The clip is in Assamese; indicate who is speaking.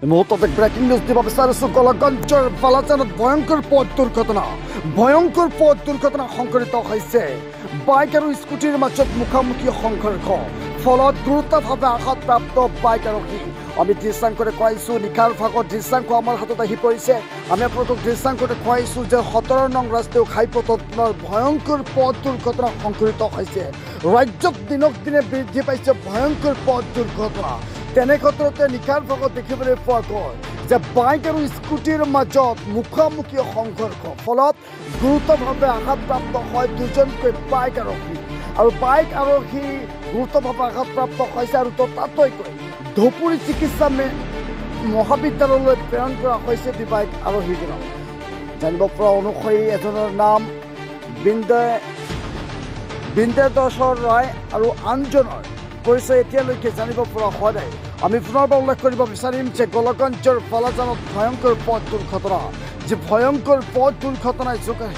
Speaker 1: এই মুহূৰ্তত ব্ৰেকিং নিউজ দিব বিচাৰিছোঁ। গোলকগঞ্জৰ বালাজানত ভয়ংকৰ পথ দুৰ্ঘটনা সংঘটিত হৈছে। বাইক আৰু স্কুটিৰ মাজত মুখামুখি সংঘৰ্ষ, ফলত গুৰুতৰভাৱে আঘাতপ্ৰাপ্ত বাইক আৰোহী। আমি দৃশ্যাংকৰে খুৱাইছোঁ, নিশাৰ ভাগত দৃশ্যাংক আমাৰ হাতত আহি পৰিছে। আমি আপোনালোকক দৃশ্যাংকতে খুৱাইছোঁ যে 17 নং ৰাষ্ট্ৰীয় ঘাইপথত ভয়ংকৰ পথ দুৰ্ঘটনা সংঘটিত হৈছে। ৰাজ্যত দিনক দিনে বৃদ্ধি পাইছে ভয়ংকৰ পথ দুৰ্ঘটনা। তেনে ক্ষেত্ৰতে নিশাৰ ভাগত দেখিবলৈ পোৱা গ'ল যে বাইক আৰু স্কুটিৰ মাজত মুখামুখি সংঘৰ্ষ, ফলত গুৰুতৰভাৱে আঘাতপ্ৰাপ্ত হয় দুজনকৈ বাইক আৰোহী। আৰু বাইক আৰোহী গুৰুতৰভাৱে আঘাতপ্ৰাপ্ত হৈছে আৰু ততাতৈকৈ ধুবুৰী চিকিৎসা মহাবিদ্যালয়লৈ প্ৰেৰণ কৰা হৈছে বাইক আৰোহীজনক। জানিব পৰা অনুসৰি এজনৰ নাম বিন্দেশ্বৰ ৰায় আৰু আনজনৰ পৰিচয় এতিয়ালৈকে জানিব পৰা হোৱা নাই। আমি পুনৰবাৰ উল্লেখ কৰিব বিচাৰিম যে গোলকগঞ্জৰ বালাজানত ভয়ংকৰ পথ দুৰ্ঘটনা, যি ভয়ংকৰ পথ দুৰ্ঘটনাই যোগায়